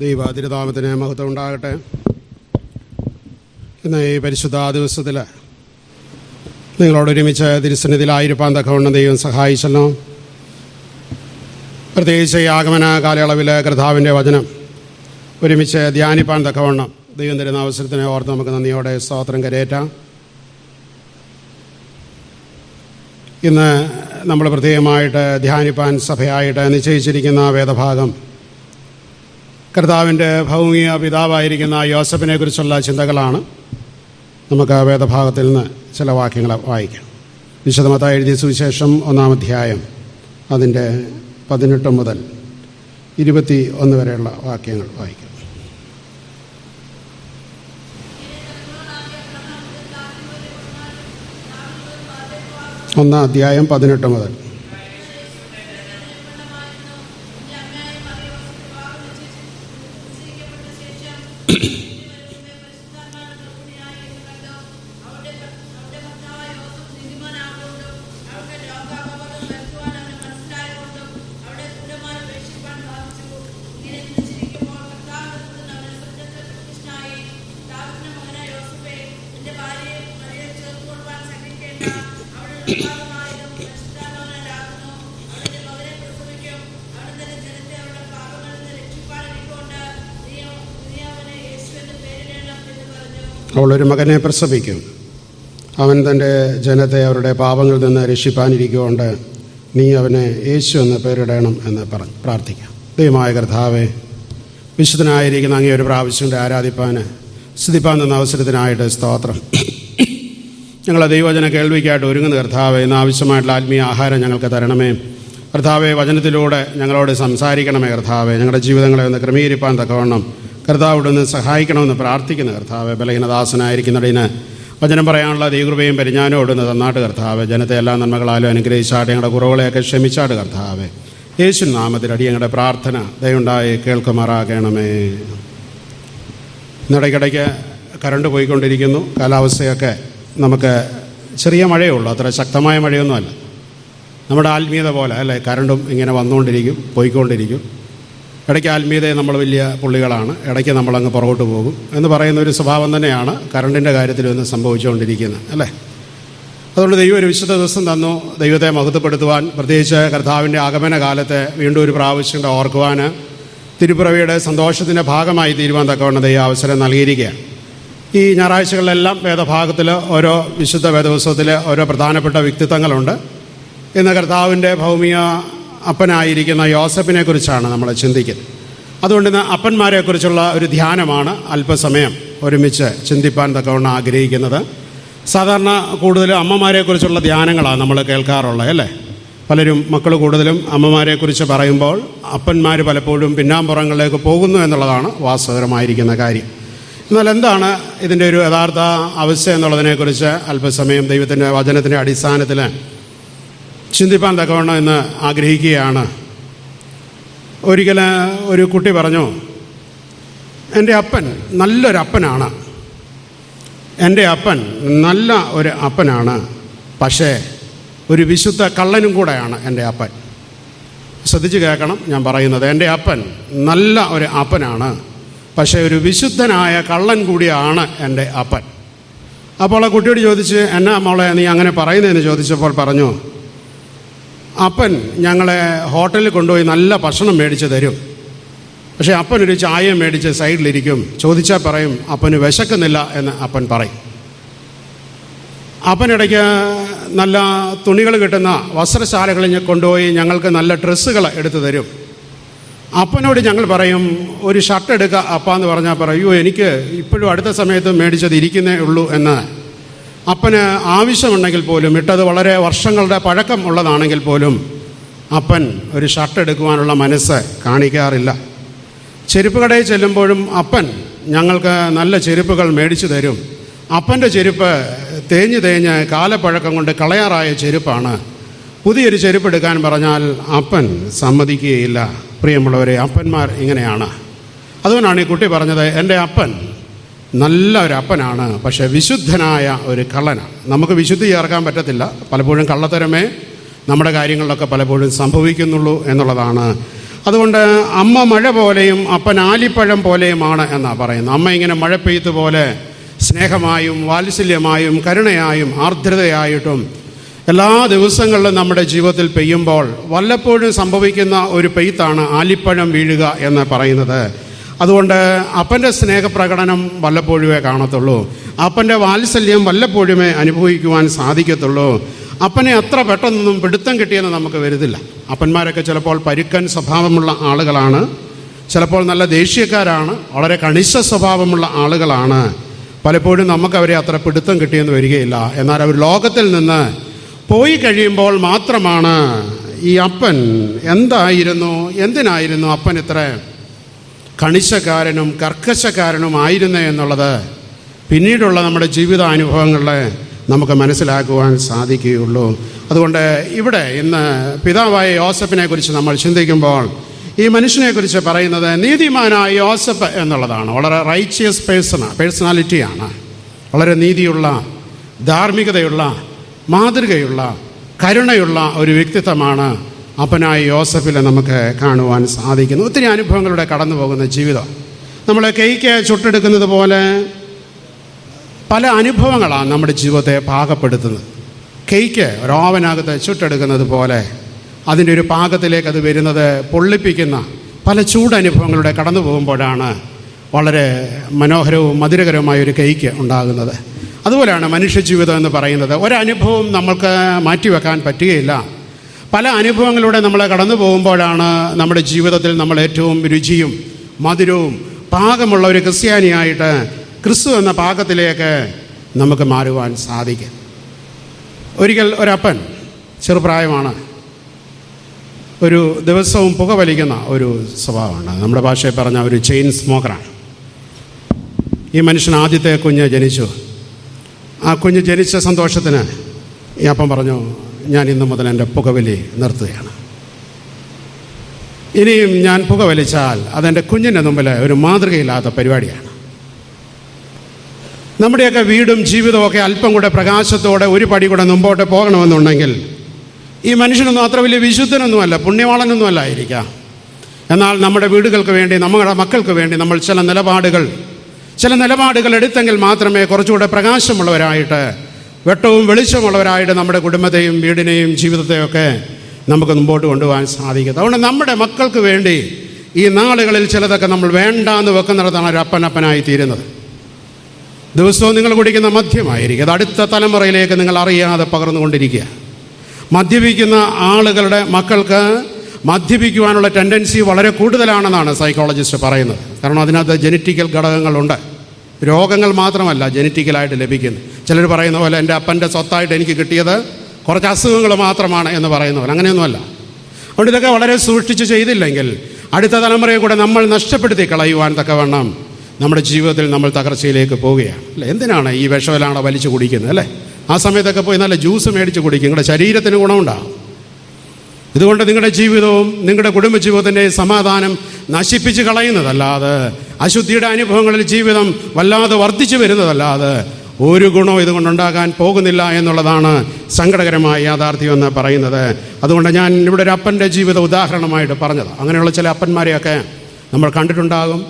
ദൈവ തിരുനാമത്തിന് മഹത്വം ഉണ്ടാകട്ടെ. ഇന്ന് ഈ പരിശുദ്ധ ദിവസത്തിൽ നിങ്ങളോടൊരുമിച്ച് തിരുസന്നിധിയിലായിരിക്കാൻ തക്കവണ്ണം ദൈവം സഹായിച്ചല്ലോ. പ്രത്യേകിച്ച് ഈ ആഗമന കാലയളവിൽ കർത്താവിൻ്റെ വചനം ഒരുമിച്ച് ധ്യാനിപ്പാൻ തക്കവണ്ണം ദൈവം തരുന്ന അവസരത്തിനെ ഓർത്ത് നമുക്ക് നന്ദിയോടെ സ്തോത്രം കരയേറ്റാം. ഇന്ന് നമ്മൾ പ്രത്യേകമായിട്ട് ധ്യാനിപ്പാൻ സഭയായിട്ട് നിശ്ചയിച്ചിരിക്കുന്ന വേദഭാഗം കർത്താവിൻ്റെ ഭൗമിക പിതാവായിരിക്കുന്ന യോസഫിനെ കുറിച്ചുള്ള ചിന്തകളാണ്. നമുക്ക് വേദഭാഗത്തിൽ നിന്ന് ചില വാക്യങ്ങൾ വായിക്കാം. വിശുദ്ധ മത്തായി എഴുതിയ സുവിശേഷം 1-ാം അധ്യായം അതിൻ്റെ 18 മുതൽ 21 വരെയുള്ള വാക്യങ്ങൾ വായിക്കാം. ഒന്നാം അധ്യായം 18 മുതൽ. അവളൊരു മകനെ പ്രസവിക്കും, അവൻ തൻ്റെ ജനത്തെ അവരുടെ പാപങ്ങളിൽ നിന്ന് രക്ഷിപ്പാനിരിക്കുകൊണ്ട് നീ അവനെ യേശു എന്ന് പേരിടണം എന്ന് പ്രാർത്ഥിക്കാം. ദൈവമായ കർത്താവേ, വിശുദ്ധനായിരിക്കുന്ന അങ്ങേ ഒരു പ്രാവശ്യം ആരാധിപ്പാൻ സ്തുതിപ്പാൻ തന്ന അവസരത്തിനായിട്ട് സ്തോത്രം. ഞങ്ങളെ ദൈവവചന കേൾവിക്കായിട്ട് ഒരുങ്ങുന്ന കർത്താവേ, ഇന്ന് ആവശ്യമായിട്ടുള്ള ആത്മീയ ആഹാരം ഞങ്ങൾക്ക് തരണമേ കർത്താവേ. വചനത്തിലൂടെ ഞങ്ങളോട് സംസാരിക്കണമേ കർത്താവേ. ഞങ്ങളുടെ ജീവിതങ്ങളെ ഒന്ന് ക്രമീകരിപ്പാൻ തക്കവണ്ണം കർത്താവോട് ഒന്ന് സഹായിക്കണമെന്ന് പ്രാർത്ഥിക്കുന്ന കർത്താവെ. ബലഹീനദാസനായിരിക്കുന്നതിന് വചനം പറയാനുള്ള ദൈവകൃപയും പരിജ്ഞാനവും ഇടുന്ന തന്നാട്ട് കർത്താവെ. ജനത്തെ എല്ലാ നന്മകളാലും അനുഗ്രഹിച്ചാട്ട് ഞങ്ങളുടെ കുറവുകളെയൊക്കെ ക്ഷമിച്ചാട്ട് കർത്താവെ. യേശു നാമത്തിൽ ഞങ്ങളുടെ പ്രാർത്ഥന ദയവുണ്ടായി കേൾക്കുമാറാകണമേ. ഇന്നിടയ്ക്കിടയ്ക്ക് കറണ്ട് പോയിക്കൊണ്ടിരിക്കുന്നു. കാലാവസ്ഥയൊക്കെ നമുക്ക് ചെറിയ മഴയേ ഉള്ളൂ, അത്ര ശക്തമായ മഴയൊന്നുമല്ല. നമ്മുടെ ആത്മീയത പോലെ അല്ലേ, കറണ്ടും ഇങ്ങനെ വന്നുകൊണ്ടിരിക്കും, പോയിക്കൊണ്ടിരിക്കും. ഇടയ്ക്ക് ആത്മീയതയെ നമ്മൾ വലിയ പുള്ളികളാണ്, ഇടയ്ക്ക് നമ്മളങ്ങ് പുറകോട്ട് പോകും എന്ന് പറയുന്ന ഒരു സ്വഭാവം തന്നെയാണ് കറണ്ടിൻ്റെ കാര്യത്തിൽ ഇന്ന് സംഭവിച്ചുകൊണ്ടിരിക്കുന്നത് അല്ലേ. അതുകൊണ്ട് ദൈവം ഒരു വിശുദ്ധ ദിവസം തന്നു ദൈവത്തെ മഹത്വപ്പെടുത്തുവാൻ, പ്രത്യേകിച്ച് കർത്താവിൻ്റെ ആഗമന കാലത്തെ വീണ്ടും ഒരു പ്രാവശ്യം ഓർക്കുവാൻ, തിരുപ്പിറവിയുടെ സന്തോഷത്തിൻ്റെ ഭാഗമായി തീരുവാൻ തക്കവണ്ണം ദൈവം അവസരം നൽകിയിരിക്കുകയാണ്. ഈ ഞായറാഴ്ചകളിലെല്ലാം വേദഭാഗത്തിൽ ഓരോ വിശുദ്ധ വേദോത്സവത്തിൽ ഓരോ പ്രധാനപ്പെട്ട വ്യക്തിത്വങ്ങളുണ്ട്. ഇന്ന് കർത്താവിൻ്റെ ഭൗമിക അപ്പനായിരിക്കുന്ന യോസഫിനെ കുറിച്ചാണ് നമ്മൾ ചിന്തിക്കുന്നത്. അതുകൊണ്ട് ഇന്ന് അപ്പന്മാരെക്കുറിച്ചുള്ള ഒരു ധ്യാനമാണ് അല്പസമയം ഒരുമിച്ച് ചിന്തിപ്പാൻ തക്കവണ്ണം ആഗ്രഹിക്കുന്നത്. സാധാരണ കൂടുതലും അമ്മമാരെക്കുറിച്ചുള്ള ധ്യാനങ്ങളാണ് നമ്മൾ കേൾക്കാറുള്ളത് അല്ലേ. പലരും മക്കൾ കൂടുതലും അമ്മമാരെക്കുറിച്ച് പറയുമ്പോൾ അപ്പന്മാർ പലപ്പോഴും പിന്നാമ്പുറങ്ങളിലേക്ക് പോകുന്നു എന്നുള്ളതാണ് വാസ്തവകരമായിരിക്കുന്ന കാര്യം. എന്നാൽ എന്താണ് ഇതിൻ്റെ ഒരു യഥാർത്ഥ അവസ്ഥ എന്നുള്ളതിനെക്കുറിച്ച് അല്പസമയം ദൈവത്തിൻ്റെ വചനത്തിൻ്റെ അടിസ്ഥാനത്തിൽ ചിന്തിപ്പാൻ തക്കവണ്ണം എന്ന് ആഗ്രഹിക്കുകയാണ്. ഒരിക്കൽ ഒരു കുട്ടി പറഞ്ഞു, എൻ്റെ അപ്പൻ നല്ലൊരപ്പനാണ്, എൻ്റെ അപ്പൻ നല്ല ഒരു അപ്പനാണ്, പക്ഷേ ഒരു വിശുദ്ധ കള്ളനും കൂടെയാണ് എൻ്റെ അപ്പൻ. ശ്രദ്ധിച്ച് കേൾക്കണം ഞാൻ പറയുന്നത്. എൻ്റെ അപ്പൻ നല്ല ഒരു അപ്പനാണ്, പക്ഷേ ഒരു വിശുദ്ധനായ കള്ളൻ കൂടിയാണ് എൻ്റെ അപ്പൻ. അപ്പോൾ ആ കുട്ടിയോട് ചോദിച്ച്, എന്നാ മോളെ നീ അങ്ങനെ പറയുന്നതെന്ന് ചോദിച്ചപ്പോൾ പറഞ്ഞു, അപ്പൻ ഞങ്ങളെ ഹോട്ടലിൽ കൊണ്ടുപോയി നല്ല ഭക്ഷണം മേടിച്ച് തരും, പക്ഷേ അപ്പനൊരു ചായ മേടിച്ച് സൈഡിലിരിക്കും, ചോദിച്ചാൽ പറയും അപ്പന് വിശക്കുന്നില്ല എന്ന് അപ്പൻ പറയും. അപ്പനിടയ്ക്ക് നല്ല തുണികൾ കിട്ടുന്ന വസ്ത്രശാലകളിൽ കൊണ്ടുപോയി ഞങ്ങൾക്ക് നല്ല ഡ്രസ്സുകൾ എടുത്തു തരും. അപ്പനോട് ഞങ്ങൾ പറയും ഒരു ഷർട്ട് എടുക്കുക അപ്പാന്ന് പറഞ്ഞാൽ പറയൂ എനിക്ക് ഇപ്പോഴും അടുത്ത സമയത്ത് മേടിച്ചത് ഇരിക്കുന്നേ ഉള്ളൂ എന്ന്. അപ്പന് ആവശ്യമുണ്ടെങ്കിൽ പോലും, ഇട്ടത് വളരെ വർഷങ്ങളുടെ പഴക്കം ഉള്ളതാണെങ്കിൽ പോലും അപ്പൻ ഒരു ഷർട്ട് എടുക്കുവാനുള്ള മനസ്സ് കാണിക്കാറില്ല. ചെരുപ്പ് കടയിൽ ചെല്ലുമ്പോഴും അപ്പൻ ഞങ്ങൾക്ക് നല്ല ചെരുപ്പുകൾ മേടിച്ചു തരും. അപ്പൻ്റെ ചെരുപ്പ് തേഞ്ഞ് കാലപ്പഴക്കം കൊണ്ട് കളയാറായ ചെരുപ്പാണ്. പുതിയൊരു ചെരുപ്പ് എടുക്കാൻ പറഞ്ഞാൽ അപ്പൻ സമ്മതിക്കുകയില്ല. പ്രിയമുള്ളവരെ, അപ്പന്മാർ ഇങ്ങനെയാണ്. അതുകൊണ്ടാണ് ഈ കുട്ടി പറഞ്ഞത് എൻ്റെ അപ്പൻ നല്ല ഒരു അപ്പനാണ്, പക്ഷേ വിശുദ്ധനായ ഒരു കള്ളനാണ്. നമുക്ക് വിശുദ്ധി ചേർക്കാൻ പറ്റത്തില്ല. പലപ്പോഴും കള്ളത്തരമേ നമ്മുടെ കാര്യങ്ങളിലൊക്കെ പലപ്പോഴും സംഭവിക്കുന്നുള്ളൂ എന്നുള്ളതാണ്. അതുകൊണ്ട് അമ്മ മഴ പോലെയും അപ്പൻ ആലിപ്പഴം പോലെയുമാണ് എന്നാണ് പറയുന്നത്. അമ്മ ഇങ്ങനെ മഴ പെയ്ത്ത് പോലെ സ്നേഹമായും വാത്സല്യമായും കരുണയായും ആർദ്രതയായിട്ടും എല്ലാ ദിവസങ്ങളിലും നമ്മുടെ ജീവിതത്തിൽ പെയ്യുമ്പോൾ വല്ലപ്പോഴും സംഭവിക്കുന്ന ഒരു പെയ്ത്താണ് ആലിപ്പഴം വീഴുക എന്ന് പറയുന്നത്. അതുകൊണ്ട് അപ്പൻ്റെ സ്നേഹപ്രകടനം വല്ലപ്പോഴുമേ കാണത്തുള്ളൂ. അപ്പൻ്റെ വാത്സല്യം വല്ലപ്പോഴുമേ അനുഭവിക്കുവാൻ സാധിക്കത്തുള്ളൂ. അപ്പനെ അത്ര പെട്ടെന്നൊന്നും പിടുത്തം കിട്ടിയെന്ന് നമുക്ക് വരുന്നില്ല. അപ്പന്മാരൊക്കെ ചിലപ്പോൾ പരുക്കൻ സ്വഭാവമുള്ള ആളുകളാണ്, ചിലപ്പോൾ നല്ല ദേഷ്യക്കാരാണ്, വളരെ കണിശ സ്വഭാവമുള്ള ആളുകളാണ്. പലപ്പോഴും നമുക്കവരെ അത്ര പിടുത്തം കിട്ടിയെന്ന് വരികയില്ല. എന്നാൽ അവർ ലോകത്തിൽ നിന്ന് പോയി കഴിയുമ്പോൾ മാത്രമാണ് ഈ അപ്പൻ എന്തായിരുന്നു, എന്തിനായിരുന്നു അപ്പൻ ഇത്ര കണിശക്കാരനും കർക്കശക്കാരനും ആയിരുന്നേ എന്നുള്ളത് പിന്നീടുള്ള നമ്മുടെ ജീവിതാനുഭവങ്ങളെ നമുക്ക് മനസ്സിലാക്കുവാൻ സാധിക്കുകയുള്ളൂ. അതുകൊണ്ട് ഇവിടെ ഇന്ന് പിതാവായ യോസഫിനെ കുറിച്ച് നമ്മൾ ചിന്തിക്കുമ്പോൾ ഈ മനുഷ്യനെക്കുറിച്ച് പറയുന്നത് നീതിമാനായ യോസഫ് എന്നുള്ളതാണ്. വളരെ റൈച്ചിയസ് പേഴ്സണാലിറ്റിയാണ്. വളരെ നീതിയുള്ള, ധാർമ്മികതയുള്ള, മാതൃകയുള്ള, കരുണയുള്ള ഒരു വ്യക്തിത്വമാണ് അപ്പനായ യോസഫിൽ നമുക്ക് കാണുവാൻ സാധിക്കുന്നു. ഒത്തിരി അനുഭവങ്ങളുടെ കടന്നു പോകുന്ന ജീവിതം. നമ്മൾ കേക്ക് ചുട്ടെടുക്കുന്നത് പോലെ പല അനുഭവങ്ങളാണ് നമ്മുടെ ജീവിതത്തെ പാകപ്പെടുത്തുന്നത്. കേക്ക് ഒരു ഓവനകത്ത് ചുട്ടെടുക്കുന്നത് പോലെ അതിൻ്റെ ഒരു പാകത്തിലേക്ക് അത് വരുന്നത് പൊള്ളിപ്പിക്കുന്ന പല ചൂടനുഭവങ്ങളുടെ കടന്നു പോകുമ്പോഴാണ് വളരെ മനോഹരവും മധുരകരവുമായ ഒരു കേക്ക് ഉണ്ടാകുന്നത്. അതുപോലെയാണ് മനുഷ്യജീവിതം എന്ന് പറയുന്നത്. ഒരനുഭവം നമ്മൾക്ക് മാറ്റിവെക്കാൻ പറ്റുകയില്ല. പല അനുഭവങ്ങളിലൂടെ നമ്മൾ കടന്നു പോകുമ്പോഴാണ് നമ്മുടെ ജീവിതത്തിൽ നമ്മൾ ഏറ്റവും രുചിയും മധുരവും പാകമുള്ള ഒരു ക്രിസ്ത്യാനിയായിട്ട് ക്രിസ്തു എന്ന പാകത്തിലേക്ക് നമുക്ക് മാറുവാൻ സാധിക്കും. ഒരിക്കൽ ഒരപ്പൻ, ചെറുപ്രായമാണ്, ഒരു ദിവസവും പുകവലിക്കുന്ന ഒരു സ്വഭാവമാണ്. നമ്മുടെ ഭാഷയിൽ പറഞ്ഞ ഒരു ചെയിൻ സ്മോക്കറാണ്. ഈ മനുഷ്യൻ ആദ്യത്തെ കുഞ്ഞ് ജനിച്ചു. ആ കുഞ്ഞ് ജനിച്ച സന്തോഷത്തിന് ഈ അപ്പം പറഞ്ഞു, ഞാൻ ഇന്നു മുതൽ എൻ്റെ പുകവലി നിർത്തുകയാണ്. ഇനിയും ഞാൻ പുകവലിച്ചാൽ അതെൻ്റെ കുഞ്ഞിൻ്റെ മുമ്പിൽ ഒരു മാതൃകയില്ലാത്ത പരിപാടിയാണ്. നമ്മുടെയൊക്കെ വീടും ജീവിതമൊക്കെ അല്പം കൂടെ പ്രകാശത്തോടെ ഒരു പടി കൂടെ മുമ്പോട്ട് പോകണമെന്നുണ്ടെങ്കിൽ ഈ മനുഷ്യനൊന്നും അത്ര വലിയ വിശുദ്ധനൊന്നുമല്ല, പുണ്യവാളനൊന്നുമല്ല ആയിരിക്കാം. എന്നാൽ നമ്മുടെ വീടുകൾക്ക് വേണ്ടി, നമ്മുടെ മക്കൾക്ക് വേണ്ടി നമ്മൾ ചില നിലപാടുകൾ എടുത്തെങ്കിൽ മാത്രമേ കുറച്ചുകൂടെ പ്രകാശമുള്ളവരായിട്ട്, വെട്ടവും വെളിച്ചമുള്ളവരായിട്ട് നമ്മുടെ കുടുംബത്തെയും വീടിനെയും ജീവിതത്തെയൊക്കെ നമുക്ക് മുമ്പോട്ട് കൊണ്ടുപോകാൻ സാധിക്കും. അതുകൊണ്ട് നമ്മുടെ മക്കൾക്ക് വേണ്ടി ഈ നാളുകളിൽ ചിലതൊക്കെ നമ്മൾ വേണ്ടാന്ന് വെക്കുന്നിടത്താണ് ഒരു അപ്പനായി തീരുന്നത്. ദിവസവും നിങ്ങൾ കുടിക്കുന്ന മദ്യമായിരിക്കും, അത് അടുത്ത തലമുറയിലേക്ക് നിങ്ങൾ അറിയാതെ പകർന്നുകൊണ്ടിരിക്കുക. മദ്യപിക്കുന്ന ആളുകളുടെ മക്കൾക്ക് മദ്യപിക്കുവാനുള്ള ടെൻഡൻസി വളരെ കൂടുതലാണെന്നാണ് സൈക്കോളജിസ്റ്റ് പറയുന്നത്. കാരണം അതിനകത്ത് ജനറ്റിക്കൽ ഘടകങ്ങളുണ്ട്. രോഗങ്ങൾ മാത്രമല്ല ജനറ്റിക്കലായിട്ട് ലഭിക്കുന്നത്. ചിലർ പറയുന്ന പോലെ എൻ്റെ അപ്പൻ്റെ സ്വത്തായിട്ട് എനിക്ക് കിട്ടിയത് കുറച്ച് അസുഖങ്ങൾ മാത്രമാണ് എന്ന് പറയുന്ന പോലെ അങ്ങനെയൊന്നുമല്ല. അതുകൊണ്ട് ഇതൊക്കെ വളരെ സൂക്ഷിച്ച് ചെയ്തില്ലെങ്കിൽ അടുത്ത തലമുറയെ കൂടെ നമ്മൾ നഷ്ടപ്പെടുത്തി കളയുവാൻ തക്കവണ്ണം നമ്മുടെ ജീവിതത്തിൽ നമ്മൾ തകർച്ചയിലേക്ക് പോവുകയാണ്. അല്ലേ? എന്തിനാണ് ഈ വിഷവലാണോ വലിച്ചു കുടിക്കുന്നത്? അല്ലേ? ആ സമയത്തൊക്കെ പോയി നല്ല ജ്യൂസ് മേടിച്ച് കുടിക്കും, നിങ്ങളുടെ ശരീരത്തിന് ഗുണമുണ്ടാകും. ഇതുകൊണ്ട് നിങ്ങളുടെ ജീവിതവും നിങ്ങളുടെ കുടുംബജീവിതത്തിൻ്റെ സമാധാനം നശിപ്പിച്ച് കളയുന്നതല്ലാതെ, അശുദ്ധിയുടെ അനുഭവങ്ങളിൽ ജീവിതം വല്ലാതെ വർദ്ധിച്ചു വരുന്നതല്ലാതെ ഒരു ഗുണവും ഇതുകൊണ്ടുണ്ടാകാൻ പോകുന്നില്ല എന്നുള്ളതാണ് സങ്കടകരമായ യാഥാർത്ഥ്യം എന്ന് പറയുന്നത്. അതുകൊണ്ട് ഞാൻ ഇവിടെ ഒരു അപ്പൻ്റെ ജീവിത ഉദാഹരണമായിട്ട് പറഞ്ഞത്. അങ്ങനെയുള്ള ചില അപ്പന്മാരെയൊക്കെ നമ്മൾ കണ്ടിട്ടുണ്ടാകും,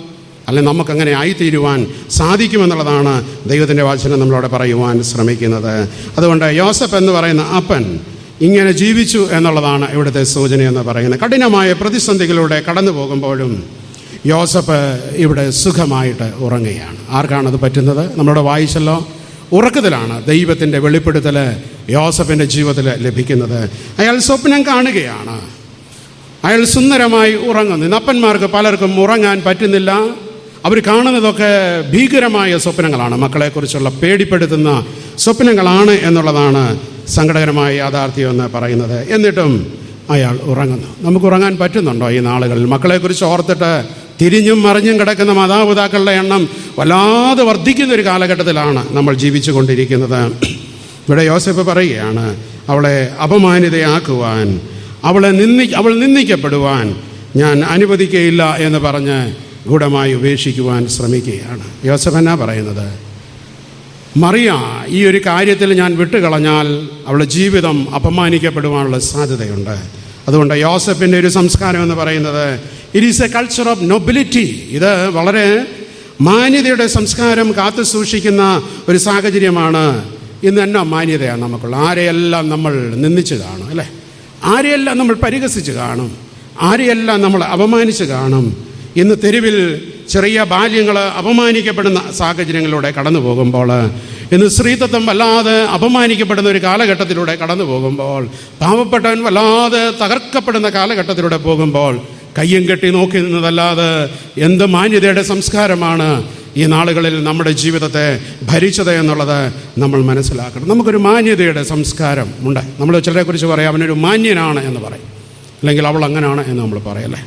അല്ലെങ്കിൽ നമുക്കങ്ങനെ ആയിത്തീരുവാൻ സാധിക്കുമെന്നുള്ളതാണ് ദൈവത്തിൻ്റെ വചനം നമ്മളോട് പറയുവാൻ ശ്രമിക്കുന്നത്. അതുകൊണ്ട് യോസഫ് എന്ന് പറയുന്ന അപ്പൻ ഇങ്ങനെ ജീവിച്ചു എന്നുള്ളതാണ് ഇവിടുത്തെ സൂചന എന്ന് പറയുന്നത്. കഠിനമായ പ്രതിസന്ധികളിലൂടെ കടന്നു പോകുമ്പോഴും യോസഫ് ഇവിടെ സുഖമായിട്ട് ഉറങ്ങുകയാണ്. ആർക്കാണത് പറ്റുന്നത്? നമ്മളോട് വായിച്ചല്ലോ, ഉറക്കത്തിലാണ് ദൈവത്തിൻ്റെ വെളിപ്പെടുത്തൽ യോസഫിൻ്റെ ജീവിതത്തിൽ ലഭിക്കുന്നത്. അയാൾ സ്വപ്നം കാണുകയാണ്, അയാൾ സുന്ദരമായി ഉറങ്ങുന്നു. അപ്പന്മാർക്ക് പലർക്കും ഉറങ്ങാൻ പറ്റുന്നില്ല. അവർ കാണുന്നതൊക്കെ ഭീകരമായ സ്വപ്നങ്ങളാണ്, മക്കളെക്കുറിച്ചുള്ള പേടിപ്പെടുത്തുന്ന സ്വപ്നങ്ങളാണ് എന്നുള്ളതാണ് സങ്കടകരമായ യാഥാർത്ഥ്യം എന്ന് പറയുന്നത്. എന്നിട്ടും അയാൾ ഉറങ്ങുന്നു. നമുക്ക് ഉറങ്ങാൻ പറ്റുന്നുണ്ടോ ഈ നാളുകളിൽ? മക്കളെക്കുറിച്ച് ഓർത്തിട്ട് തിരിഞ്ഞും മറിഞ്ഞും കിടക്കുന്ന മാതാപിതാക്കളുടെ എണ്ണം വല്ലാതെ വർദ്ധിക്കുന്നൊരു കാലഘട്ടത്തിലാണ് നമ്മൾ ജീവിച്ചു കൊണ്ടിരിക്കുന്നത്. ഇവിടെ യോസഫ് പറയുകയാണ്, അവളെ അപമാനിതയാക്കുവാൻ, അവൾ നിന്ദിക്കപ്പെടുവാൻ ഞാൻ അനുവദിക്കുകയില്ല എന്ന് പറഞ്ഞ് ഗൂഢമായി ഉപേക്ഷിക്കുവാൻ ശ്രമിക്കുകയാണ്. യോസഫ് എന്നാ പറയുന്നത്? മറിയ ഈ ഒരു കാര്യത്തിൽ ഞാൻ വിട്ടുകളഞ്ഞാൽ അവളുടെ ജീവിതം അപമാനിക്കപ്പെടുവാനുള്ള സാധ്യതയുണ്ട്. അതുകൊണ്ട് യോസഫിൻ്റെ ഒരു സംസ്കാരം എന്ന് പറയുന്നത് it is A culture of nobility. ഇത് വളരെ മാന്യതയുടെ സംസ്കാരം കാത്തു സൂക്ഷിക്കുന്ന ഒരു സാഹചര്യമാണ്. ഇന്ന് തന്നെ മാന്യതയാണ് നമുക്കുള്ള. ആരെയെല്ലാം നമ്മൾ നിന്ദിച്ച് കാണും, അല്ലേ? ആരെയെല്ലാം നമ്മൾ പരിഹസിച്ച് കാണും, ആരെയെല്ലാം നമ്മൾ അപമാനിച്ച് കാണും. ഇന്ന് തെരുവിൽ ചെറിയ ബാല്യങ്ങൾ അപമാനിക്കപ്പെടുന്ന സാഹചര്യങ്ങളിലൂടെ കടന്നു പോകുമ്പോൾ, ഇന്ന് സ്ത്രീത്വം വല്ലാതെ അപമാനിക്കപ്പെടുന്ന ഒരു കാലഘട്ടത്തിലൂടെ കടന്നു പോകുമ്പോൾ, പാവപ്പെട്ടവൻ വല്ലാതെ തകർക്കപ്പെടുന്ന കാലഘട്ടത്തിലൂടെ പോകുമ്പോൾ, കയ്യും കെട്ടി നോക്കി നിന്നതല്ലാതെ എന്ത് മാന്യതയുടെ സംസ്കാരമാണ് ഈ നാളുകളിൽ നമ്മുടെ ജീവിതത്തെ ഭരിച്ചത് എന്നുള്ളത് നമ്മൾ മനസ്സിലാക്കണം. നമുക്കൊരു മാന്യതയുടെ സംസ്കാരം ഉണ്ട്. നമ്മൾ ചിലരെക്കുറിച്ച് പറയാം, അവനൊരു മാന്യനാണ് എന്ന് പറയും, അല്ലെങ്കിൽ അവൾ അങ്ങനെയാണ് എന്ന് നമ്മൾ പറയല്ലേ.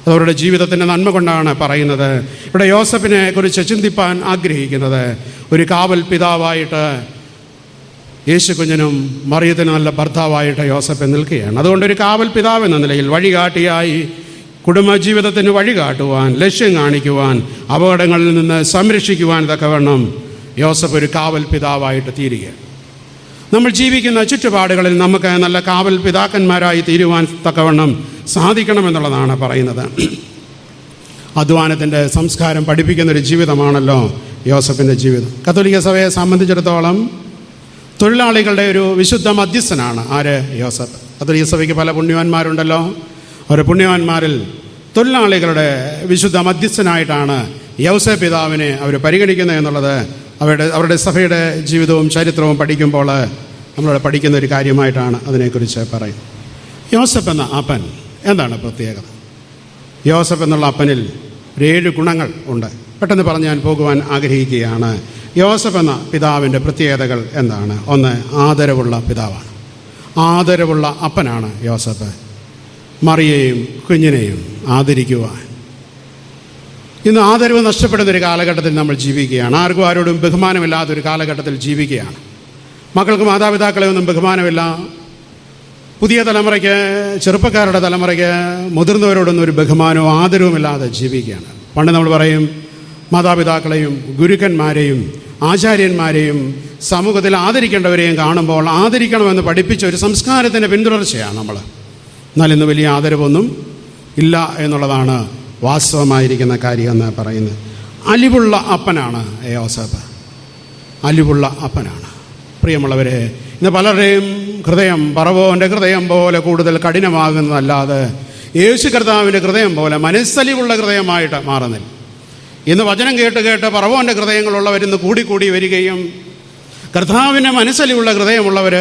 അതവരുടെ ജീവിതത്തിൻ്റെ നന്മ കൊണ്ടാണ് പറയുന്നത്. ഇവിടെ യോസഫിനെ കുറിച്ച് ചിന്തിപ്പാൻ ആഗ്രഹിക്കുന്നത് ഒരു കാവൽ പിതാവായിട്ട് യേശു കുഞ്ഞിനും മറിയത്തിനും നല്ല ഭർത്താവായിട്ട് യോസഫ് നിൽക്കുകയാണ്. അതുകൊണ്ടൊരു കാവൽ പിതാവ് എന്ന നിലയിൽ വഴികാട്ടിയായി കുടുംബജീവിതത്തിന് വഴികാട്ടുവാൻ, ലക്ഷ്യം കാണിക്കുവാൻ, അപകടങ്ങളിൽ നിന്ന് സംരക്ഷിക്കുവാൻ തക്കവണ്ണം യോസഫ് ഒരു കാവൽ പിതാവായിട്ട് തീരുകയാണ്. നമ്മൾ ജീവിക്കുന്ന ചുറ്റുപാടുകളിൽ നമുക്ക് നല്ല കാവൽ പിതാക്കന്മാരായി തീരുവാൻ തക്കവണ്ണം സാധിക്കണമെന്നുള്ളതാണ് പറയുന്നത്. അധ്വാനത്തിൻ്റെ സംസ്കാരം പഠിപ്പിക്കുന്നൊരു ജീവിതമാണല്ലോ യോസഫിൻ്റെ ജീവിതം. കത്തോലിക്ക സഭയെ സംബന്ധിച്ചിടത്തോളം തൊഴിലാളികളുടെ ഒരു വിശുദ്ധ മധ്യസ്ഥനാണ് ആര്? യോസഫ്. കത്തോലിക്ക സഭയ്ക്ക് പല പുണ്യവാന്മാരുണ്ടല്ലോ. ഒരു പുണ്യവാന്മാരിൽ തൊഴിലാളികളുടെ വിശുദ്ധ മധ്യസ്ഥനായിട്ടാണ് യോസഫ് പിതാവിനെ അവർ പരിഗണിക്കുന്നത് എന്നുള്ളത് അവരുടെ സഭയുടെ ജീവിതവും ചരിത്രവും പഠിക്കുമ്പോൾ നമ്മളിവിടെ പഠിക്കുന്ന ഒരു കാര്യമായിട്ടാണ് അതിനെക്കുറിച്ച് പറയും. യോസഫ് എന്ന അപ്പൻ എന്താണ് പ്രത്യേകത? യോസഫ് എന്നുള്ള അപ്പനിൽ 7 ഗുണങ്ങൾ ഉണ്ട്. പെട്ടെന്ന് പറഞ്ഞ് ഞാൻ പോകുവാൻ ആഗ്രഹിക്കുകയാണ്. യോസഫ് എന്ന പിതാവിൻ്റെ പ്രത്യേകതകൾ എന്താണ്? ഒന്ന്, ആദരവുള്ള പിതാവാണ്. ആദരവുള്ള അപ്പനാണ് യോസഫ്. മറിയയും കുഞ്ഞിനെയും ആദരിക്കുവാൻ. ഇന്ന് ആദരവ് നഷ്ടപ്പെടുന്നൊരു കാലഘട്ടത്തിൽ നമ്മൾ ജീവിക്കുകയാണ്. ആർക്കും ആരോടും ബഹുമാനമില്ലാത്തൊരു കാലഘട്ടത്തിൽ ജീവിക്കുകയാണ്. മക്കൾക്ക് മാതാപിതാക്കളെ ഒന്നും ബഹുമാനമില്ല. പുതിയ തലമുറയ്ക്ക്, ചെറുപ്പക്കാരുടെ തലമുറയ്ക്ക് മുതിർന്നവരോടൊന്നും ഒരു ബഹുമാനവും ആദരവും ഇല്ലാതെ ജീവിക്കുകയാണ്. പണ്ട് നമ്മൾ പറയും, മാതാപിതാക്കളെയും ഗുരുക്കന്മാരെയും ആചാര്യന്മാരെയും സമൂഹത്തിൽ ആദരിക്കേണ്ടവരെയും കാണുമ്പോൾ ആദരിക്കണമെന്ന് പഠിപ്പിച്ച ഒരു സംസ്കാരത്തിൻ്റെ പിന്തുടർച്ചയാണ് നമ്മൾ. എന്നാൽ ഇന്ന് വലിയ ആദരവൊന്നും ഇല്ല എന്നുള്ളതാണ് വാസ്തവമായിരിക്കുന്ന കാര്യം എന്ന് പറയുന്നത്. അലിവുള്ള അപ്പനാണ് യോസഫ്. അലിവുള്ള അപ്പനാണ്. പ്രിയമുള്ളവരെ, ഇന്ന് പലരുടെയും ഹൃദയം പറവോൻ്റെ ഹൃദയം പോലെ കൂടുതൽ കഠിനമാകുന്നതല്ലാതെ യേശു കർത്താവിൻ്റെ ഹൃദയം പോലെ മനസ്സലിവുള്ള ഹൃദയമായിട്ട് മാറുന്നില്ല. ഇന്ന് വചനം കേട്ട് കേട്ട് പറവോൻ്റെ ഹൃദയങ്ങളുള്ളവരിന്ന് കൂടിക്കൂടി വരികയും കർത്താവിൻ്റെ മനസ്സലിവുള്ള ഹൃദയമുള്ളവർ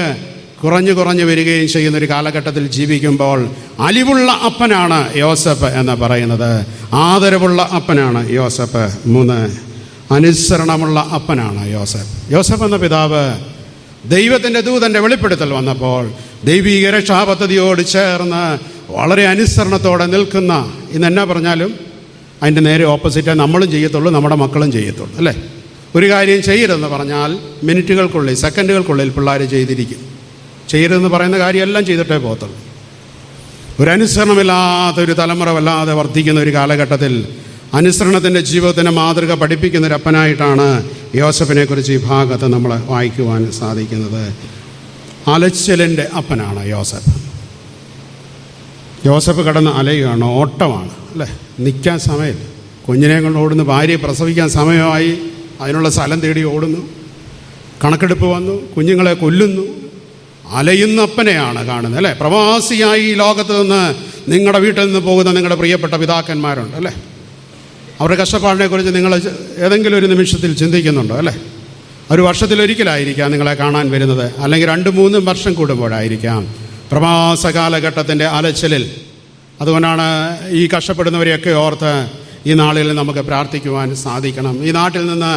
കുറഞ്ഞു വരികയും ചെയ്യുന്നൊരു കാലഘട്ടത്തിൽ ജീവിക്കുമ്പോൾ അലിവുള്ള അപ്പനാണ് യോസഫ് എന്ന് പറയുന്നത്. ആദരവുള്ള അപ്പനാണ് യോസഫ്. 3, അനുസരണമുള്ള അപ്പനാണ് യോസഫ്. യോസഫ് എന്ന പിതാവ് ദൈവത്തിൻ്റെ ദൂതൻ്റെ വെളിപ്പെടുത്തൽ വന്നപ്പോൾ ദൈവീക രക്ഷാപദ്ധതിയോട് ചേർന്ന് വളരെ അനുസരണത്തോടെ നിൽക്കുന്ന, ഇന്ന് എന്നാ പറഞ്ഞാലും അതിൻ്റെ നേരെ ഓപ്പോസിറ്റേ നമ്മളും ചെയ്യത്തുള്ളൂ, നമ്മുടെ മക്കളും ചെയ്യത്തുള്ളൂ, അല്ലേ? ഒരു കാര്യം ചെയ്യരുതെന്ന് പറഞ്ഞാൽ മിനിറ്റുകൾക്കുള്ളിൽ, സെക്കൻഡുകൾക്കുള്ളിൽ പിള്ളേർ ചെയ്തിരിക്കും. ചെയ്യരുതെന്ന് പറയുന്ന കാര്യമെല്ലാം ചെയ്തിട്ടേ പോകത്തുള്ളൂ. ഒരു അനുസരണമില്ലാത്തൊരു തലമുറ വല്ലാതെ വർദ്ധിക്കുന്ന ഒരു കാലഘട്ടത്തിൽ അനുസരണത്തിൻ്റെ ജീവിതത്തിൻ്റെ മാതൃക പഠിപ്പിക്കുന്നൊരു അപ്പനായിട്ടാണ് യോസഫിനെ കുറിച്ച് ഈ ഭാഗത്ത് നമ്മൾ വായിക്കുവാൻ സാധിക്കുന്നത്. അലച്ചിലിൻ്റെ അപ്പനാണ് യോസഫ്. യോസഫ് കടന്ന് അലയുകയാണ്, ഓട്ടമാണ്, അല്ലേ? നിൽക്കാൻ സമയമില്ല. കുഞ്ഞിനെ കൊണ്ട് ഓടുന്നു, ഭാര്യയെ പ്രസവിക്കാൻ സമയമായി, അതിനുള്ള സ്ഥലം തേടി ഓടുന്നു. കണക്കെടുപ്പ് വന്നു, കുഞ്ഞുങ്ങളെ കൊല്ലുന്നു. അലയുന്ന അപ്പനെയാണ് കാണുന്നത്, അല്ലേ? പ്രവാസിയായി ഈ ലോകത്ത് നിന്ന് നിങ്ങളുടെ വീട്ടിൽ നിന്ന് പോകുന്ന നിങ്ങളുടെ പ്രിയപ്പെട്ട പിതാക്കന്മാരുണ്ട്, അല്ലേ? അവരുടെ കഷ്ടപ്പാടിനെക്കുറിച്ച് നിങ്ങൾ ഏതെങ്കിലും ഒരു നിമിഷത്തിൽ ചിന്തിക്കുന്നുണ്ടോ, അല്ലേ? ഒരു വർഷത്തിലൊരിക്കലായിരിക്കാം നിങ്ങളെ കാണാൻ വരുന്നത്, അല്ലെങ്കിൽ 2-3 വർഷം കൂടുമ്പോഴായിരിക്കാം. പ്രവാസ കാലഘട്ടത്തിൻ്റെ അലച്ചിലിൽ. അതുകൊണ്ടാണ് ഈ കഷ്ടപ്പെടുന്നവരെയൊക്കെ ഓർത്ത് ഈ നാളിൽ നമുക്ക് പ്രാർത്ഥിക്കുവാൻ സാധിക്കണം. ഈ നാട്ടിൽ നിന്ന്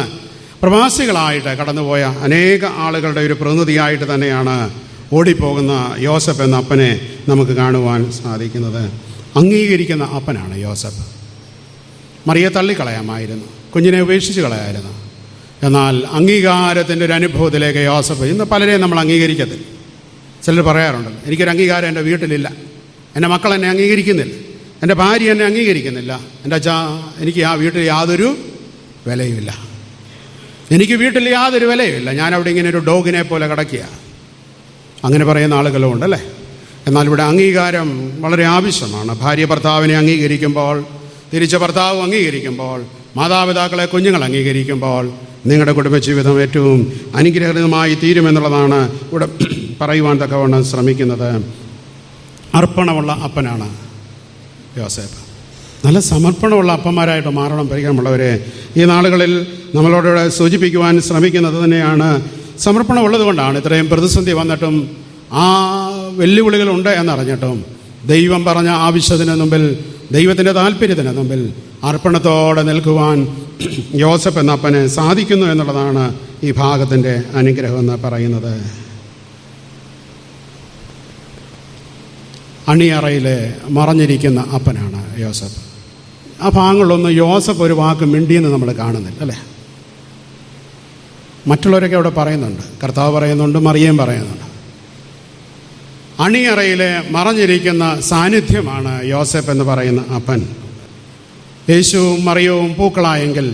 പ്രവാസികളായിട്ട് കടന്നുപോയ അനേക ആളുകളുടെ ഒരു പ്രതിനിധിയായിട്ട് തന്നെയാണ് ഓടിപ്പോകുന്ന യോസഫ് എന്ന അപ്പനെ നമുക്ക് കാണുവാൻ സാധിക്കുന്നത്. അംഗീകരിക്കുന്ന അപ്പനാണ് യോസഫ്. മറിയെ തള്ളിക്കളയാമായിരുന്നു, കുഞ്ഞിനെ ഉപേക്ഷിച്ച് കളയായിരുന്നു. എന്നാൽ അംഗീകാരത്തിൻ്റെ ഒരു അനുഭവത്തിലേക്ക് യോസഫ്, ഇന്ന് പലരെയും നമ്മൾ അംഗീകരിക്കത്തില്ല. ചിലർ പറയാറുണ്ടല്ലോ, എനിക്കൊരു അംഗീകാരം എൻ്റെ വീട്ടിലില്ല, എൻ്റെ മക്കൾ എന്നെ അംഗീകരിക്കുന്നില്ല, എൻ്റെ ഭാര്യ എന്നെ അംഗീകരിക്കുന്നില്ല, എനിക്ക് ആ വീട്ടിൽ യാതൊരു വിലയുമില്ല, എനിക്ക് വീട്ടിൽ യാതൊരു വിലയുമില്ല, ഞാനവിടെ ഇങ്ങനെ ഒരു ഡോഗിനെ പോലെ കിടക്കുക. അങ്ങനെ പറയുന്ന ആളുകളും ഉണ്ടല്ലേ. എന്നാൽ ഇവിടെ അംഗീകാരം വളരെ ആവശ്യമാണ്. ഭാര്യ ഭർത്താവിനെ അംഗീകരിക്കുമ്പോൾ, തിരിച്ച് ഭർത്താവ് അംഗീകരിക്കുമ്പോൾ, മാതാപിതാക്കളെ കുഞ്ഞുങ്ങൾ അംഗീകരിക്കുമ്പോൾ നിങ്ങളുടെ കുടുംബജീവിതം ഏറ്റവും അനുഗ്രഹീതമായി തീരുമെന്നുള്ളതാണ് ഇവിടെ പറയുവാൻ തക്കവണ്ണം ശ്രമിക്കുന്നത്. അർപ്പണമുള്ള അപ്പനാണ് യോസേപ്പ്. നല്ല സമർപ്പണമുള്ള അപ്പന്മാരായിട്ട് മാറണം പരിചയമുള്ളവരെ. ഈ നാളുകളിൽ നമ്മളോട് സൂചിപ്പിക്കുവാൻ ശ്രമിക്കുന്നത് തന്നെയാണ്. സമർപ്പണമുള്ളത് കൊണ്ടാണ് ഇത്രയും പ്രതിസന്ധി വന്നിട്ടും, ആ വെല്ലുവിളികളുണ്ട് എന്നറിഞ്ഞിട്ടും ദൈവം പറഞ്ഞ ആവശ്യത്തിന് മുമ്പിൽ, ദൈവത്തിൻ്റെ താല്പര്യത്തിന് മുമ്പിൽ അർപ്പണത്തോടെ നിൽക്കുവാൻ യോസേപ്പ് എന്ന അപ്പന് സാധിക്കുന്നു എന്നുള്ളതാണ് ഈ ഭാഗത്തിൻ്റെ അനുഗ്രഹം എന്ന് പറയുന്നത്. അണിയറയിൽ മറഞ്ഞിരിക്കുന്ന അപ്പനാണ് യോസേപ്പ്. ആ ഭാഗങ്ങളിലൊന്നും യോസേപ്പ് ഒരു വാക്ക് മിണ്ടിയെന്ന് നമ്മൾ കാണുന്നില്ല, അല്ലേ? മറ്റുള്ളവരൊക്കെ അവിടെ പറയുന്നുണ്ട്, കർത്താവ് പറയുന്നുണ്ട്, മറിയം പറയുന്നുണ്ട്. അണിയറയിൽ മറഞ്ഞിരിക്കുന്ന സാന്നിധ്യമാണ് യോസേപ്പ് എന്ന് പറയുന്ന അപ്പൻ. യേശുവും മറിയവും പൂക്കളായെങ്കിൽ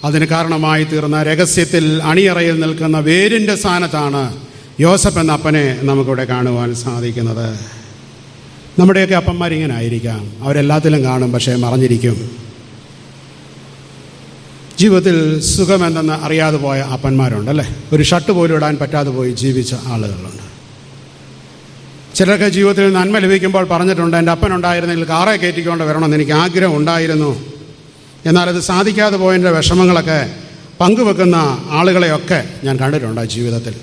അതിന് കാരണമായി തീർന്ന രഹസ്യത്തിൽ അണിയറയിൽ നിൽക്കുന്ന വേരിൻ്റെ സ്ഥാനത്താണ് യോസേപ്പ് എന്ന അപ്പനെ നമുക്കിവിടെ കാണുവാൻ സാധിക്കുന്നത്. നമ്മുടെയൊക്കെ അപ്പന്മാരിങ്ങനെ ആയിരിക്കാം, അവരെല്ലാത്തിലും കാണും, പക്ഷേ മറഞ്ഞിരിക്കും. ജീവിതത്തിൽ സുഖമെന്തെന്ന് അറിയാതെ പോയ അപ്പന്മാരുണ്ടല്ലേ. ഒരു ഷർട്ട് പോലും ഇടാൻ പറ്റാതെ പോയി ജീവിച്ച ആളുകളുണ്ട്. ചിലർക്ക് ജീവിതത്തിൽ നന്മ ലഭിക്കുമ്പോൾ പറഞ്ഞിട്ടുണ്ട്, എൻ്റെ അപ്പനുണ്ടായിരുന്നെങ്കിൽ കാറെ കയറ്റിക്കൊണ്ട് വരണമെന്ന് എനിക്ക് ആഗ്രഹം ഉണ്ടായിരുന്നു. എന്നാൽ അത് സാധിക്കാതെ പോയതിൻ്റെ വിഷമങ്ങളൊക്കെ പങ്കുവെക്കുന്ന ആളുകളെയൊക്കെ ഞാൻ കണ്ടിട്ടുണ്ട് ജീവിതത്തിൽ.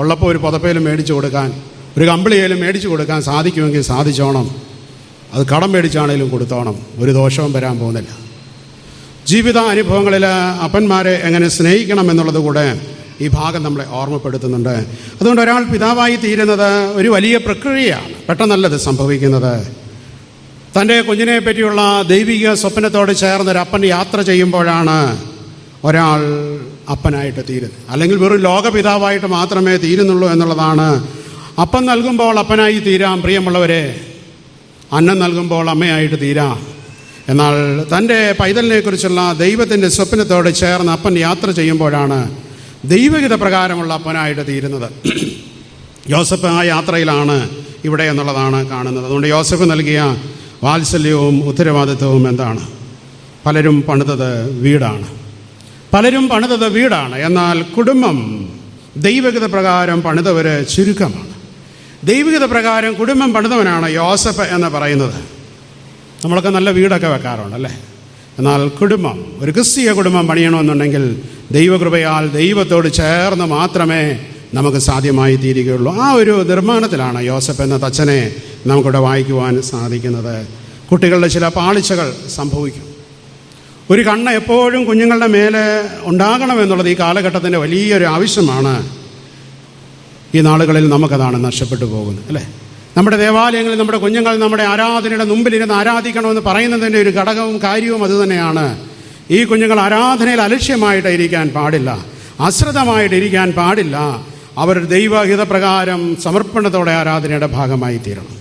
ഉള്ളപ്പോൾ ഒരു പുതപ്പേലും മേടിച്ചു കൊടുക്കാൻ, ഒരു കമ്പിളിയേലും മേടിച്ചു കൊടുക്കാൻ സാധിക്കുമെങ്കിൽ സാധിച്ചോണം. അത് കടം മേടിച്ചാണേലും കൊടുത്തോണം, ഒരു ദോഷവും വരാൻ പോകുന്നില്ല. ജീവിത അനുഭവങ്ങളിൽ അപ്പന്മാരെ എങ്ങനെ സ്നേഹിക്കണം എന്നുള്ളത് കൂടെ ഈ ഭാഗം നമ്മളെ ഓർമ്മപ്പെടുത്തുന്നുണ്ട്. അതുകൊണ്ട് ഒരാൾ പിതാവായി തീരുന്നത് ഒരു വലിയ പ്രക്രിയയാണ്. പെട്ടെന്നല്ലത് സംഭവിക്കുന്നത്. തൻ്റെ കുഞ്ഞിനെ പറ്റിയുള്ള ദൈവിക സ്വപ്നത്തോട് ചേർന്നൊരു അപ്പൻ യാത്ര ചെയ്യുമ്പോഴാണ് ഒരാൾ അപ്പനായിട്ട് തീരുന്നത്. അല്ലെങ്കിൽ വെറും ലോകപിതാവായിട്ട് മാത്രമേ തീരുന്നുള്ളൂ എന്നുള്ളതാണ്. അപ്പം നൽകുമ്പോൾ അപ്പനായി തീരാം പ്രിയമുള്ളവരെ, അന്നം നൽകുമ്പോൾ അമ്മയായിട്ട് തീരാം. എന്നാൽ തൻ്റെ പൈതലിനെക്കുറിച്ചുള്ള ദൈവത്തിൻ്റെ സ്വപ്നത്തോട് ചേർന്ന് അപ്പൻ യാത്ര ചെയ്യുമ്പോഴാണ് ദൈവഹിത പ്രകാരമുള്ള അപ്പനായിട്ട് തീരുന്നത്. യോസേപ്പ് ആ യാത്രയിലാണ് ഇവിടെ എന്നുള്ളതാണ് കാണുന്നത്. അതുകൊണ്ട് യോസേപ്പ് നൽകിയ വാത്സല്യവും ഉത്തരവാദിത്വവും എന്താണ്? പലരും പണിതത് വീടാണ്. എന്നാൽ കുടുംബം ദൈവഹിത പ്രകാരം പണിതവർ ചുരുക്കമാണ്. ദൈവഹിത പ്രകാരം കുടുംബം പണിതവനാണ് യോസേപ്പ് എന്ന് പറയുന്നത്. നമ്മളൊക്കെ നല്ല വീടൊക്കെ വെക്കാറുണ്ടല്ലേ. എന്നാൽ കുടുംബം, ഒരു ക്രിസ്തീയ കുടുംബം പണിയണമെന്നുണ്ടെങ്കിൽ ദൈവകൃപയാൽ ദൈവത്തോട് ചേർന്ന് മാത്രമേ നമുക്ക് സാധ്യമായി തീരുകയുള്ളൂ. ആ ഒരു നിർമ്മാണത്തിലാണ് യോസേപ്പ് എന്ന തച്ചനെ നമുക്കിവിടെ വായിക്കുവാൻ സാധിക്കുന്നത്. കുട്ടികളുടെ ചില പാളിച്ചകൾ സംഭവിക്കും. ഒരു കണ്ണ് എപ്പോഴും കുഞ്ഞുങ്ങളുടെ മേലെ ഉണ്ടാകണമെന്നുള്ളത് ഈ കാലഘട്ടത്തിൻ്റെ വലിയൊരു ആവശ്യമാണ്. ഈ നാളുകളിൽ നമുക്കതാണ് നഷ്ടപ്പെട്ടു പോകുന്നത്, അല്ലേ? നമ്മുടെ ദേവാലയങ്ങളിൽ നമ്മുടെ കുഞ്ഞുങ്ങൾ നമ്മുടെ ആരാധനയുടെ മുമ്പിലിരുന്ന് ആരാധിക്കണമെന്ന് പറയുന്നതിൻ്റെ ഒരു ഘടകവും കാര്യവും അതുതന്നെയാണ്. ഈ കുഞ്ഞുങ്ങൾ ആരാധനയിൽ അലക്ഷ്യമായിട്ടിരിക്കാൻ പാടില്ല, അശ്രദ്ധമായിട്ടിരിക്കാൻ പാടില്ല. അവർ ദൈവഹിതപ്രകാരം സമർപ്പണത്തോടെ ആരാധനയുടെ ഭാഗമായി തീരണം.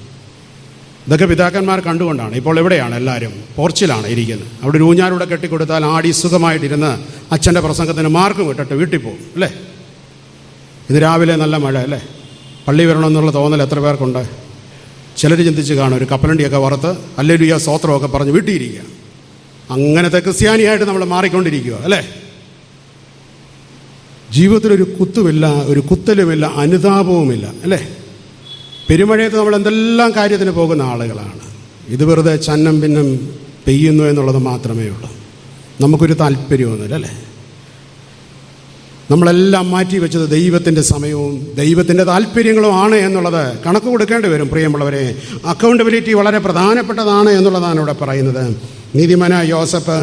ഇതൊക്കെ പിതാക്കന്മാർ കണ്ടുകൊണ്ടാണ്. ഇപ്പോൾ എവിടെയാണ്? എല്ലാവരും പോർച്ചിലാണ് ഇരിക്കുന്നത്. അവിടെ ഒരു ഊഞ്ഞാലൂടെ കെട്ടിക്കൊടുത്താൽ ആടി സുഖമായിട്ടിരുന്ന് അച്ഛൻ്റെ പ്രസംഗത്തിന് മാർക്ക് വിട്ടിട്ട് വീട്ടിൽ പോകും, അല്ലേ? ഇത് രാവിലെ നല്ല മഴ, അല്ലേ? പള്ളി വരണമെന്നുള്ള തോന്നൽ എത്ര പേർക്കുണ്ട്? ചിലർ ചിന്തിച്ച് കാണും, ഒരു കപ്പലണ്ടിയൊക്കെ വറുത്ത് ഹല്ലേലൂയ സ്തോത്രമൊക്കെ പറഞ്ഞ് വീട്ടിയിരിക്കുക. അങ്ങനത്തെ ക്രിസ്ത്യാനിയായിട്ട് നമ്മൾ മാറിക്കൊണ്ടിരിക്കുക, അല്ലേ? ജീവിതത്തിലൊരു കുത്തുമില്ല, ഒരു കുത്തലുമില്ല, അനുതാപവുമില്ല, അല്ലേ? പെരുമഴയത്ത് നമ്മൾ എന്തെല്ലാം കാര്യത്തിന് പോകുന്ന ആളുകളാണ്. ഇത് വെറുതെ ചന്നം ഭിന്നം പെയ്യുന്നു എന്നുള്ളത് മാത്രമേ ഉള്ളൂ. നമുക്കൊരു താല്പര്യമൊന്നുമില്ല, അല്ലേ? നമ്മളെല്ലാം മാറ്റി വെച്ചത് ദൈവത്തിൻ്റെ സമയവും ദൈവത്തിൻ്റെ താല്പര്യങ്ങളുമാണ് എന്നുള്ളത് കണക്ക് കൊടുക്കേണ്ടി വരും പ്രിയമുള്ളവരെ. അക്കൗണ്ടബിലിറ്റി വളരെ പ്രധാനപ്പെട്ടതാണ് എന്നുള്ളതാണ് ഇവിടെ പറയുന്നത്. നീതിമാനായ യോസേപ്പ്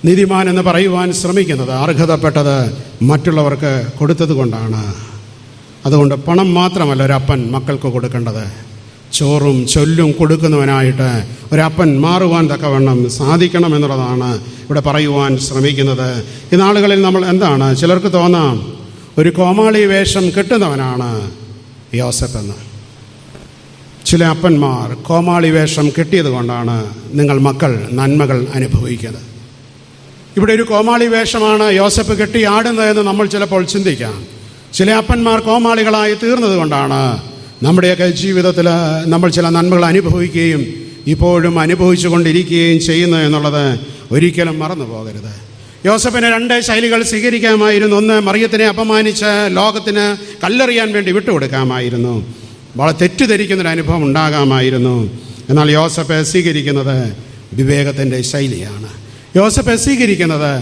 നീതിമാൻ എന്ന് പറയുവാൻ ശ്രമിക്കുന്നത് അർഹതപ്പെട്ടത് മറ്റുള്ളവർക്ക് കൊടുത്തത് കൊണ്ടാണ്. അതുകൊണ്ട് പണം മാത്രമല്ല ഒരപ്പൻ മക്കൾക്ക് കൊടുക്കേണ്ടത്, ചോറും ചൊല്ലും കൊടുക്കുന്നവനായിട്ട് ഒരപ്പൻ മാറുവാൻ തക്കവണ്ണം സാധിക്കണം എന്നുള്ളതാണ് ഇവിടെ പറയുവാൻ ശ്രമിക്കുന്നത്. ഈ നാളുകളിൽ നമ്മൾ എന്താണ്, ചിലർക്ക് തോന്നാം ഒരു കോമാളി വേഷം കെട്ടുന്നവനാണ് യോസേപ്പ് എന്ന്. ചില അപ്പന്മാർ കോമാളി വേഷം കെട്ടിയത് കൊണ്ടാണ് നിങ്ങൾ മക്കൾ നന്മകൾ അനുഭവിക്കുന്നത്. ഇവിടെ ഒരു കോമാളി വേഷമാണ് യോസേപ്പ് കെട്ടി ആടുന്നതെന്ന് നമ്മൾ ചിലപ്പോൾ ചിന്തിക്കാം. ചില അപ്പന്മാർ കോമാളികളായി തീർന്നത് കൊണ്ടാണ് നമ്മുടെയൊക്കെ ജീവിതത്തിൽ നമ്മൾ ചില നന്മകൾ അനുഭവിക്കുകയും ഇപ്പോഴും അനുഭവിച്ചു കൊണ്ടിരിക്കുകയും ചെയ്യുന്നു എന്നുള്ളത് ഒരിക്കലും മറന്നു പോകരുത്. യോസഫിന് 2 ശൈലികൾ സ്വീകരിക്കാമായിരുന്നു. ഒന്ന്, മറിയത്തിനെ അപമാനിച്ച് ലോകത്തിന് കല്ലെറിയാൻ വേണ്ടി വിട്ടുകൊടുക്കാമായിരുന്നു. വളരെ തെറ്റിദ്ധരിക്കുന്നൊരു അനുഭവം ഉണ്ടാകാമായിരുന്നു. എന്നാൽ യോസഫ് സ്വീകരിക്കുന്നത് വിവേകത്തിൻ്റെ ശൈലിയാണ്. യോസഫ് സ്വീകരിക്കുന്നത്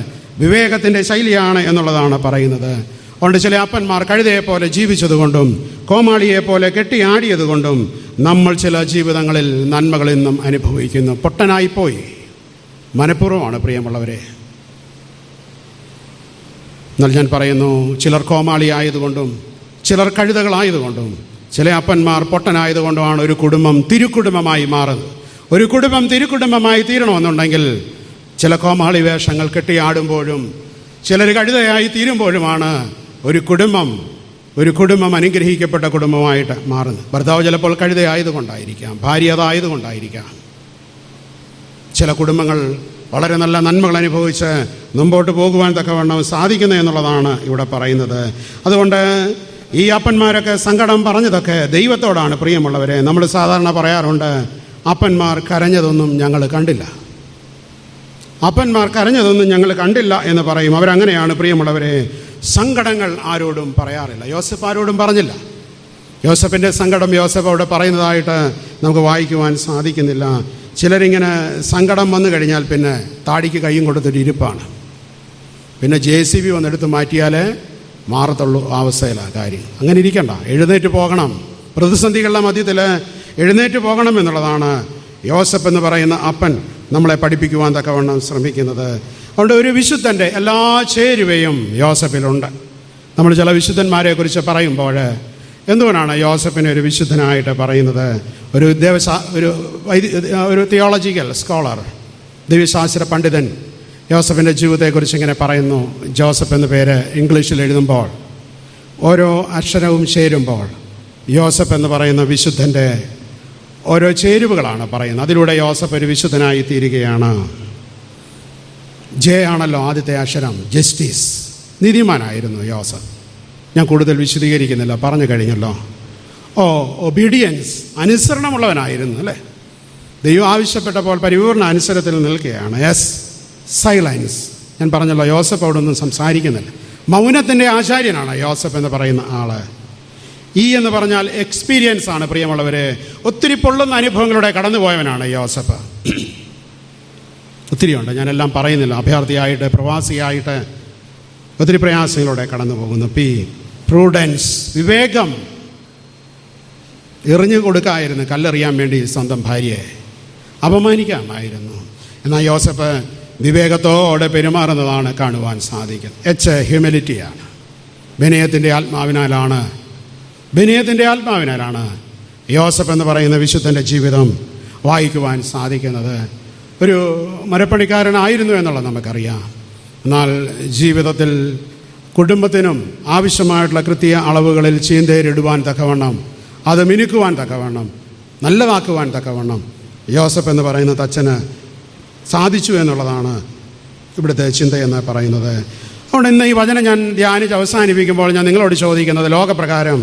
വിവേകത്തിൻ്റെ ശൈലിയാണ് എന്നുള്ളതാണ് പറയുന്നത്. അതുകൊണ്ട് ചില അപ്പന്മാർ കഴുതയെപ്പോലെ ജീവിച്ചതുകൊണ്ടും കോമാളിയെപ്പോലെ കെട്ടിയാടിയതുകൊണ്ടും നമ്മൾ ചില ജീവിതങ്ങളിൽ നന്മകൾ ഇന്നും അനുഭവിക്കുന്നു. പൊട്ടനായിപ്പോയി. മനഃപൂർവ്വമാണ് പ്രിയമുള്ളവരെ. എന്നാൽ ഞാൻ പറയുന്നു, ചിലർ കോമാളിയായതുകൊണ്ടും ചിലർ കഴുതകളായതുകൊണ്ടും ചില അപ്പന്മാർ പൊട്ടനായതുകൊണ്ടുമാണ് ഒരു കുടുംബം തിരുക്കുടുംബമായി മാറുന്നത്. ഒരു കുടുംബം തിരുക്കുടുംബമായി തീരണമെന്നുണ്ടെങ്കിൽ ചില കോമാളി വേഷങ്ങൾ കെട്ടിയാടുമ്പോഴും ചിലർ കഴുതയായി തീരുമ്പോഴുമാണ് ഒരു കുടുംബം അനുഗ്രഹിക്കപ്പെട്ട കുടുംബമായിട്ട് മാറുന്നത്. ഭർത്താവ് ചിലപ്പോൾ കഴുതയായതുകൊണ്ടായിരിക്കാം, ഭാര്യ അതായതുകൊണ്ടായിരിക്കാം. ചില കുടുംബങ്ങൾ വളരെ നല്ല നന്മകൾ അനുഭവിച്ച് മുമ്പോട്ട് പോകുവാൻ തക്കവണ്ണം സാധിക്കുന്നു എന്നുള്ളതാണ് ഇവിടെ പറയുന്നത്. അതുകൊണ്ട് ഈ അപ്പന്മാരൊക്കെ സങ്കടം പറഞ്ഞതൊക്കെ ദൈവത്തോടാണ് പ്രിയമുള്ളവരെ. നമ്മൾ സാധാരണ പറയാറുണ്ട്, അപ്പന്മാർ കരഞ്ഞതൊന്നും ഞങ്ങൾ കണ്ടില്ല. അപ്പന്മാർ കരഞ്ഞതൊന്നും ഞങ്ങൾ കണ്ടില്ല എന്ന് പറയും. അവരങ്ങനെയാണ് പ്രിയമുള്ളവരെ. സങ്കടങ്ങൾ ആരോടും പറയാറില്ല. യോസഫ് ആരോടും പറഞ്ഞില്ല. യോസഫിൻ്റെ സങ്കടം യോസഫ് അവിടെ പറയുന്നതായിട്ട് നമുക്ക് വായിക്കുവാൻ സാധിക്കുന്നില്ല. ചിലരിങ്ങനെ സങ്കടം വന്നു കഴിഞ്ഞാൽ പിന്നെ താടിക്ക് കൈയും കൊടുത്തൊരു ഇരിപ്പാണ്. പിന്നെ JCB വന്നെടുത്ത് മാറ്റിയാലേ മാറത്തുള്ളൂ അവസ്ഥയിലാണ് കാര്യം. അങ്ങനെ ഇരിക്കണ്ട, എഴുന്നേറ്റ് പോകണം. പ്രതിസന്ധികളുടെ മധ്യത്തിൽ എഴുന്നേറ്റ് പോകണം എന്നുള്ളതാണ് യോസഫ് എന്ന് പറയുന്ന അപ്പൻ നമ്മളെ പഠിപ്പിക്കുവാൻ തക്കവണ്ണം ശ്രമിക്കുന്നത്. അതുകൊണ്ട് ഒരു വിശുദ്ധൻ്റെ എല്ലാ ചേരുവയും യോസഫിലുണ്ട്. നമ്മൾ ചില വിശുദ്ധന്മാരെക്കുറിച്ച് പറയുമ്പോൾ എന്തുകൊണ്ടാണ് യോസഫിനെ ഒരു വിശുദ്ധനായിട്ട് പറയുന്നത്? ഒരു തിയോളജിക്കൽ സ്കോളർ, ദൈവശാസ്ത്ര പണ്ഡിതൻ യോസഫിൻ്റെ ജീവിതത്തെക്കുറിച്ച് ഇങ്ങനെ പറയുന്നു. ജോസഫ് എന്ന പേര് ഇംഗ്ലീഷിൽ എഴുതുമ്പോൾ ഓരോ അക്ഷരവും ചേരുമ്പോൾ യോസഫ് എന്ന് പറയുന്ന വിശുദ്ധൻ്റെ ഓരോ ചേരുവകളാണ് പറയുന്നത്. അതിലൂടെ യോസഫ് ഒരു വിശുദ്ധനായി തീരുകയാണ്. ആണല്ലോ ആദ്യത്തെ അക്ഷരം, ജസ്റ്റിസ്, നീതിമാനായിരുന്നു യോസഫ്. ഞാൻ കൂടുതൽ വിശദീകരിക്കുന്നില്ല, പറഞ്ഞു കഴിഞ്ഞല്ലോ. ഒബീഡിയൻസ്, അനുസരണമുള്ളവനായിരുന്നു അല്ലേ. ദൈവം ആവശ്യപ്പെട്ടപ്പോൾ പരിപൂർണ അനുസരണത്തിൽ നിൽക്കുകയാണ്. സൈലൻസ്, ഞാൻ പറഞ്ഞല്ലോ, യോസഫ് അവിടെ ഒന്നും സംസാരിക്കുന്നില്ല. മൗനത്തിൻ്റെ ആചാര്യനാണ് യോസഫ് എന്ന് പറയുന്ന ആള്. എന്ന് പറഞ്ഞാൽ എക്സ്പീരിയൻസ് ആണ് പ്രിയമുള്ളവരെ. ഒത്തിരി പൊള്ളുന്ന അനുഭവങ്ങളുടെ കടന്നുപോയവനാണ് യോസഫ്. ഒത്തിരിയുണ്ട്, ഞാനെല്ലാം പറയുന്നില്ല. അഭയാർത്ഥിയായിട്ട്, പ്രവാസിയായിട്ട് ഒത്തിരി പ്രയാസങ്ങളോടെ കടന്നു പോകുന്നു. പ്രൂഡൻസ്, വിവേകം. എറിഞ്ഞു കൊടുക്കായിരുന്നു, കല്ലെറിയാൻ വേണ്ടി സ്വന്തം ഭാര്യയെ അപമാനിക്കാമായിരുന്നു. എന്നാൽ യോസഫ് വിവേകത്തോടെ പെരുമാറുന്നതാണ് കാണുവാൻ സാധിക്കുന്നത്. ഹ്യൂമിലിറ്റിയാണ്. വിനയത്തിൻ്റെ ആത്മാവിനാലാണ് യോസഫ് എന്ന് പറയുന്ന വിശുദ്ധൻ്റെ ജീവിതം വായിക്കുവാൻ സാധിക്കുന്നത്. ഒരു മരപ്പണിക്കാരനായിരുന്നു എന്നുള്ളത് നമുക്കറിയാം. എന്നാൽ ജീവിതത്തിൽ കുടുംബത്തിനും ആവശ്യമായിട്ടുള്ള കൃത്യ അളവുകളിൽ ചീന്തേരിടുവാൻ തക്കവണ്ണം, അത് മിനുക്കുവാൻ തക്കവണ്ണം, നല്ലതാക്കുവാൻ തക്കവണ്ണം യോസഫ് എന്ന് പറയുന്ന തച്ചന് സാധിച്ചു എന്നുള്ളതാണ് ഇവിടുത്തെ ചിന്തയെന്ന് പറയുന്നത്. അതുകൊണ്ട് ഇന്ന് ഈ വചനം ഞാൻ ധ്യാനിച്ച് അവസാനിപ്പിക്കുമ്പോൾ ഞാൻ നിങ്ങളോട് ചോദിക്കുന്നത്, ലോകപ്രകാരം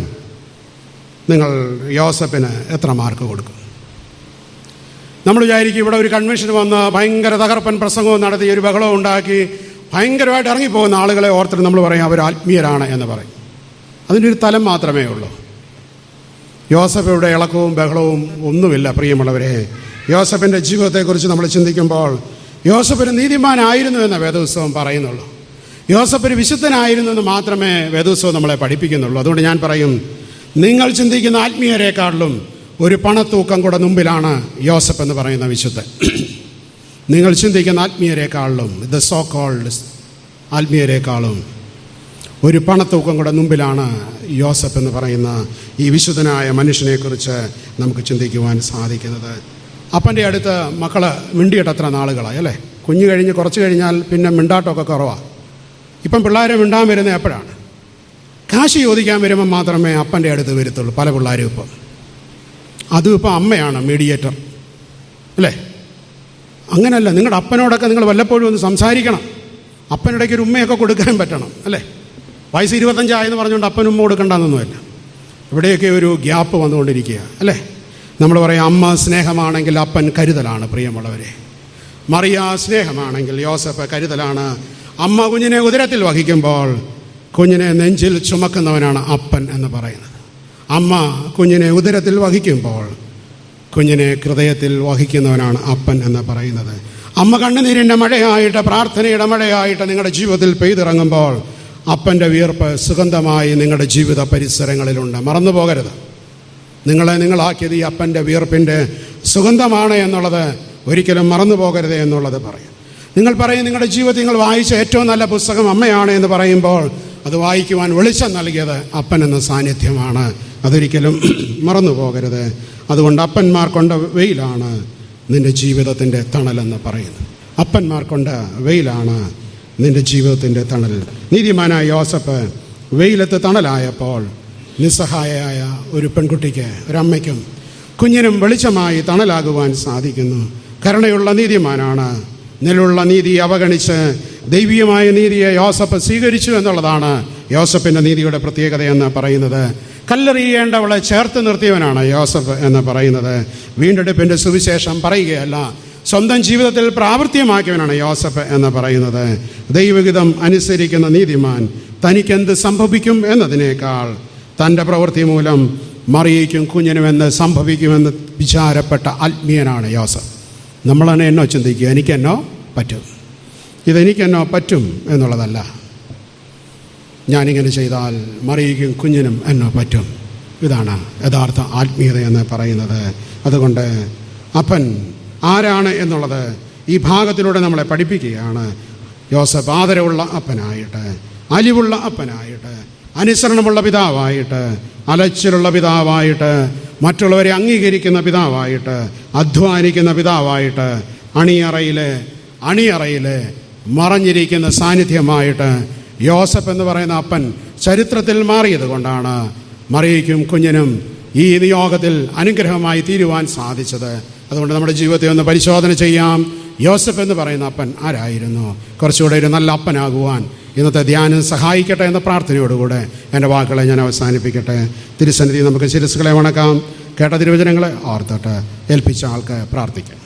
നിങ്ങൾ യോസഫിന് എത്ര മാർക്ക് കൊടുക്കും? നമ്മൾ വിചാരിക്കും ഇവിടെ ഒരു കൺവെൻഷൻ വന്ന് ഭയങ്കര തകർപ്പൻ പ്രസംഗവും നടത്തി ഒരു ബഹളവും ഉണ്ടാക്കി ഭയങ്കരമായിട്ട് ഇറങ്ങിപ്പോകുന്ന ആളുകളെ ഓർത്തിട്ട് നമ്മൾ പറയും അവർ ആത്മീയരാണ് എന്ന് പറയും. അതിൻ്റെ ഒരു തലം മാത്രമേ ഉള്ളൂ. യോസഫയുടെ ഇളക്കവും ബഹളവും ഒന്നുമില്ല പ്രിയമുള്ളവരെ. യോസഫിൻ്റെ ജീവിതത്തെക്കുറിച്ച് നമ്മൾ ചിന്തിക്കുമ്പോൾ യോസഫ് ഒരു നീതിമാനായിരുന്നു എന്ന് വേദപുസ്തകം പറയുന്നുള്ളൂ. യോസഫ് ഒരു വിശുദ്ധനായിരുന്നു എന്ന് മാത്രമേ വേദപുസ്തകം നമ്മളെ പഠിപ്പിക്കുന്നുള്ളൂ. അതുകൊണ്ട് ഞാൻ പറയും, നിങ്ങൾ ചിന്തിക്കുന്ന ആത്മീയരെക്കാളിലും ഒരു പണത്തൂക്കം കൂടെ മുമ്പിലാണ് യോസഫ് എന്ന് പറയുന്ന വിശുദ്ധൻ. നിങ്ങൾ ചിന്തിക്കുന്ന ആത്മീയരെക്കാളിലും, ദ സോ കോൾഡ് ആത്മീയരെക്കാളും ഒരു പണത്തൂക്കം കൂടെ മുമ്പിലാണ് യോസഫ് എന്ന് പറയുന്ന ഈ വിശുദ്ധനായ മനുഷ്യനെക്കുറിച്ച് നമുക്ക് ചിന്തിക്കുവാൻ സാധിക്കുന്നത്. അപ്പൻ്റെ അടുത്ത് മക്കള് മിണ്ടിയിട്ടത്ര നാളുകളായി അല്ലേ. കുഞ്ഞു കഴിഞ്ഞ് കുറച്ച് കഴിഞ്ഞാൽ പിന്നെ മിണ്ടാട്ടമൊക്കെ കുറവാണ്. ഇപ്പം പിള്ളേരെ മിണ്ടാൻ വരുന്നത് എപ്പോഴാണ്? കാശ് ചോദിക്കാൻ വരുമ്പോൾ മാത്രമേ അപ്പൻ്റെ അടുത്ത് വരത്തുള്ളൂ പല പിള്ളേരും ഇപ്പം. അതും ഇപ്പം അമ്മയാണ് മീഡിയേറ്റർ അല്ലേ. അങ്ങനെയല്ല, നിങ്ങളുടെ അപ്പനോടൊക്കെ നിങ്ങൾ വല്ലപ്പോഴും ഒന്ന് സംസാരിക്കണം. അപ്പനിടയ്ക്ക് ഒരു ഉമ്മയൊക്കെ കൊടുക്കാൻ പറ്റണം അല്ലേ. വയസ്സ് 25 എന്ന് പറഞ്ഞുകൊണ്ട് അപ്പനും ഉമ്മ കൊടുക്കണ്ടെന്നൊന്നുമല്ല. ഇവിടെയൊക്കെ ഒരു ഗ്യാപ്പ് വന്നുകൊണ്ടിരിക്കുക അല്ലേ? നമ്മൾ പറയും അമ്മ സ്നേഹമാണെങ്കിൽ അപ്പൻ കരുതലാണ്. പ്രിയമുള്ളവരെ, മറിയ സ്നേഹമാണെങ്കിൽ യോസഫ് കരുതലാണ്. അമ്മ കുഞ്ഞിനെ ഉദരത്തിൽ വഹിക്കുമ്പോൾ കുഞ്ഞിനെ നെഞ്ചിൽ ചുമക്കുന്നവനാണ് അപ്പൻ എന്ന് പറയുന്നത്. അമ്മ കുഞ്ഞിനെ ഉദരത്തിൽ വഹിക്കുമ്പോൾ കുഞ്ഞിനെ ഹൃദയത്തിൽ വഹിക്കുന്നവനാണ് അപ്പൻ എന്ന് പറയുന്നത്. അമ്മ കണ്ണുനീരിൻ്റെ മഴയായിട്ട്, പ്രാർത്ഥനയുടെ മഴയായിട്ട് നിങ്ങളുടെ ജീവിതത്തിൽ പെയ്തിറങ്ങുമ്പോൾ അപ്പൻ്റെ വിയർപ്പ് സുഗന്ധമായി നിങ്ങളുടെ ജീവിത പരിസരങ്ങളിലുണ്ട്. മറന്നു പോകരുത്. നിങ്ങളെ നിങ്ങളാക്കിയത് ഈ അപ്പൻ്റെ വിയർപ്പിൻ്റെ സുഗന്ധമാണ് എന്നുള്ളത് ഒരിക്കലും മറന്നു പോകരുത് എന്നുള്ളത് പറയും. നിങ്ങൾ പറയും നിങ്ങളുടെ ജീവിതത്തിൽ നിങ്ങൾ വായിച്ച ഏറ്റവും നല്ല പുസ്തകം അമ്മയാണ് എന്ന് പറയുമ്പോൾ അത് വായിക്കുവാൻ വെളിച്ചം നൽകിയത് അപ്പൻ എന്ന സാന്നിധ്യമാണ്. അതൊരിക്കലും മറന്നു പോകരുത്. അതുകൊണ്ട് അപ്പന്മാർ കൊണ്ട വെയിലാണ് നിൻ്റെ ജീവിതത്തിൻ്റെ തണലെന്ന് പറയുന്നത്. അപ്പന്മാർ കൊണ്ട വെയിലാണ് നിൻ്റെ ജീവിതത്തിൻ്റെ തണൽ. നീതിമാനായ യോസഫ് വെയിലത്ത് തണലായപ്പോൾ നിസ്സഹായയായ ഒരു പെൺകുട്ടിക്ക്, ഒരമ്മയ്ക്കും കുഞ്ഞിനും വെളിച്ചമായി തണലാകുവാൻ സാധിക്കുന്നു. കരുണയുള്ള നീതിമാനാണ്. നിലുള്ള നീതി അവഗണിച്ച് ദൈവീയമായ നീതിയെ യോസഫ് സ്വീകരിച്ചു എന്നുള്ളതാണ് യോസഫിൻ്റെ നീതിയുടെ പ്രത്യേകതയെന്ന് പറയുന്നത്. കല്ലെറിയേണ്ടവളെ ചേർത്ത് നിർത്തിയവനാണ് യോസഫ് എന്ന് പറയുന്നത്. വീണ്ടെടുപ്പിൻ്റെ സുവിശേഷം പറയുകയല്ല, സ്വന്തം ജീവിതത്തിൽ പ്രാവർത്തികമാക്കിയവനാണ് യോസഫ് എന്ന് പറയുന്നത്. ദൈവഹിതം അനുസരിക്കുന്ന നീതിമാൻ തനിക്കെന്ത് സംഭവിക്കും എന്നതിനേക്കാൾ തൻ്റെ പ്രവൃത്തി മൂലം മറിയയ്ക്കും കുഞ്ഞിനുമെന്ന് സംഭവിക്കുമെന്ന് വിചാരപ്പെട്ട ആത്മീയനാണ് യോസഫ്. നമ്മൾ തന്നെ എന്നോ ചിന്തിക്കുക, എനിക്കെന്നോ പറ്റും, ഇതെനിക്കെന്നോ പറ്റും എന്നുള്ളതല്ല. ഞാനിങ്ങനെ ചെയ്താൽ മറിയയ്ക്കും കുഞ്ഞിനും എന്നോ പറ്റും. ഇതാണ് യഥാർത്ഥ ആത്മീയത എന്ന് പറയുന്നത്. അതുകൊണ്ട് അപ്പൻ ആരാണ് എന്നുള്ളത് ഈ ഭാഗത്തിലൂടെ നമ്മളെ പഠിപ്പിക്കുകയാണ്. യോസഫ് ആദരവുള്ള അപ്പനായിട്ട്, അലിവുള്ള അപ്പനായിട്ട്, അനുസരണമുള്ള പിതാവായിട്ട്, അലച്ചിലുള്ള പിതാവായിട്ട്, മറ്റുള്ളവരെ അംഗീകരിക്കുന്ന പിതാവായിട്ട്, അധ്വാനിക്കുന്ന പിതാവായിട്ട്, അണിയറയിൽ മറഞ്ഞിരിക്കുന്ന സാന്നിധ്യമായിട്ട് യോസഫ് എന്ന് പറയുന്ന അപ്പൻ ചരിത്രത്തിൽ മാറിയത് കൊണ്ടാണ് മറിയയ്ക്കും കുഞ്ഞിനും ഈ നിയോഗത്തിൽ അനുഗ്രഹമായി തീരുവാൻ സാധിച്ചത്. അതുകൊണ്ട് നമ്മുടെ ജീവിതത്തെ ഒന്ന് പരിശോധന ചെയ്യാം. യോസഫ് എന്ന് പറയുന്ന അപ്പൻ ആരായിരുന്നു? കുറച്ചുകൂടെ ഒരു നല്ല അപ്പനാകുവാൻ ഇന്നത്തെ ധ്യാനം സഹായിക്കട്ടെ എന്ന പ്രാർത്ഥനയോടുകൂടെ എൻ്റെ വാക്കുകളെ ഞാൻ അവസാനിപ്പിക്കട്ടെ. തിരുസന്നിധി നമുക്ക് ശിരസ്സുകളെ വണക്കാം. കേട്ട തിരുവചനങ്ങളെ ഓർത്തിട്ട് ഏൽപ്പിച്ച ആൾക്ക് പ്രാർത്ഥിക്കാം.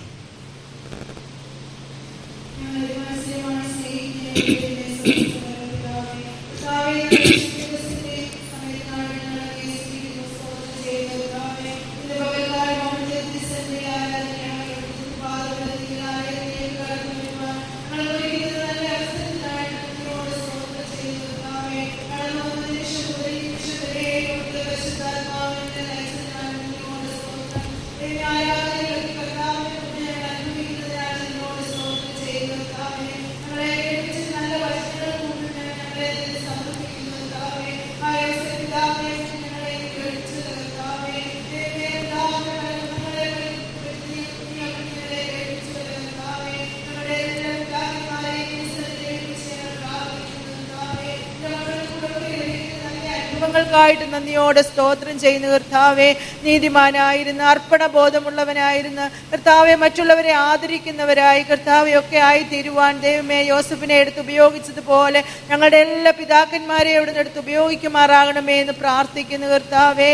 ായിട്ട് നന്ദിയോടെ സ്തോത്രം ചെയ്യുന്ന കർത്താവെ, നീതിമാനായിരുന്ന അർപ്പണബോധമുള്ളവനായിരുന്ന കർത്താവെ, മറ്റുള്ളവരെ ആദരിക്കുന്നവരായി കർത്താവെ ഒക്കെ ആയി തീരുവാൻ ദൈവമേ യോസഫിനെ എടുത്ത് ഉപയോഗിച്ചതുപോലെ ഞങ്ങളുടെ എല്ലാ പിതാക്കന്മാരെ അവിടെ നിന്ന് എടുത്ത് ഉപയോഗിക്കുമാറാകണമേ എന്ന് പ്രാർത്ഥിക്കുന്നു കർത്താവെ.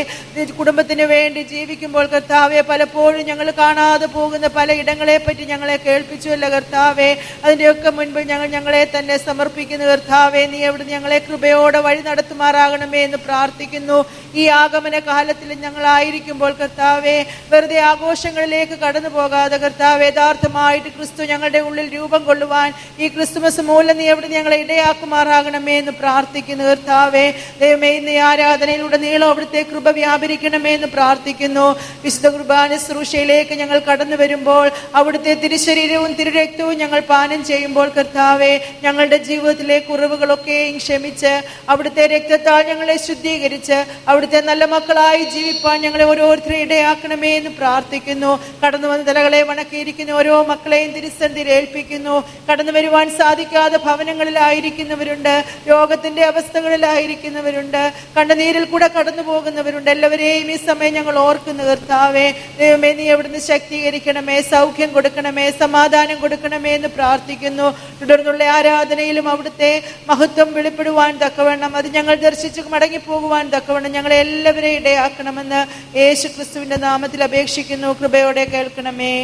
കുടുംബത്തിന് വേണ്ടി ജീവിക്കുമ്പോൾ കർത്താവെ പലപ്പോഴും ഞങ്ങൾ കാണാതെ പോകുന്ന പല ഇടങ്ങളെ പറ്റി ഞങ്ങളെ കേൾപ്പിച്ചുവല്ല കർത്താവെ. അതിൻ്റെയൊക്കെ മുൻപിൽ ഞങ്ങളെ തന്നെ സമർപ്പിക്കുന്നു കർത്താവെ. നീ അവിടുന്ന് ഞങ്ങളെ കൃപയോടെ വഴി നടത്തുമാറാകണമേ എന്ന് പ്രാർത്ഥിക്കുന്നു. ഈ ആഗമന കാലത്തിൽ ഞങ്ങളായിരിക്കുമ്പോൾ കർത്താവെ വെറുതെ ആഘോഷങ്ങളിലേക്ക് കടന്നു പോകാതെ കർത്താവെ യഥാർത്ഥമായിട്ട് ക്രിസ്തു ഞങ്ങളുടെ ഉള്ളിൽ രൂപം കൊള്ളുവാൻ ഈ ക്രിസ്തുമസ് മൂലം നീ എവിടെ ഞങ്ങളെ ഇടയാക്കുമാറാകണമേ എന്ന് പ്രാർത്ഥിക്കുന്നു കർത്താവെ. ദൈവമേ, ഇന്ന് ഈ ആരാധനയിലൂടെ നീളം അവിടുത്തെ കൃപ വ്യാപരിക്കണമേ എന്ന് പ്രാർത്ഥിക്കുന്നു. വിശുദ്ധ കുർബാന ശുശ്രൂഷയിലേക്ക് ഞങ്ങൾ കടന്നു വരുമ്പോൾ അവിടുത്തെ തിരുശരീരവും തിരുരക്തവും ഞങ്ങൾ പാനം ചെയ്യുമ്പോൾ കർത്താവെ ഞങ്ങളുടെ ജീവിതത്തിലെ കുറവുകളൊക്കെയും ക്ഷമിച്ച് അവിടുത്തെ രക്തത്താൽ ഞങ്ങളെ ശുദ്ധീകരിച്ച് അവിടുത്തെ നല്ല മക്കളായി ജീവിപ്പാൻ ഞങ്ങളെ ഓരോരുത്തരെയും ഇടയാക്കണമേ എന്ന് പ്രാർത്ഥിക്കുന്നു. കടന്നു വന്ന തലകളെ വണക്കിയിരിക്കുന്ന ഓരോ മക്കളെയും തിരുസന്നിധിയിൽ ഏൽപ്പിക്കുന്നു. കടന്നു വരുവാൻ സാധിക്കാതെ ഭവനങ്ങളിലായിരിക്കുന്നവരുണ്ട്, രോഗത്തിന്റെ അവസ്ഥകളിലായിരിക്കുന്നവരുണ്ട്, കണ്ണുനീരിൽ കൂടെ കടന്നു പോകുന്നവരുണ്ട്. എല്ലാവരെയും ഈ സമയം ഞങ്ങൾ ഓർക്കുന്നു കർത്താവെ. ദൈവമേ, നീ അവിടുന്ന് ശക്തീകരിക്കണമേ, സൗഖ്യം കൊടുക്കണമേ, സമാധാനം കൊടുക്കണമേ എന്ന് പ്രാർത്ഥിക്കുന്നു. തുടർന്നുള്ള ആരാധനയിലും അവിടുത്തെ മഹത്വം വെളിപ്പെടുവാൻ തക്കവണ്ണം അത് ഞങ്ങൾ ദർശിച്ചു മടങ്ങി പോകുവാൻ തക്കവണ്ണം ഞങ്ങളെ എല്ലാവരെയും ഇടയാക്കണമെന്ന് യേശു ക്രിസ്തുവിന്റെ നാമത്തിൽ അപേക്ഷിക്കുന്നു. കൃപയോടെ കേൾക്കണമേ.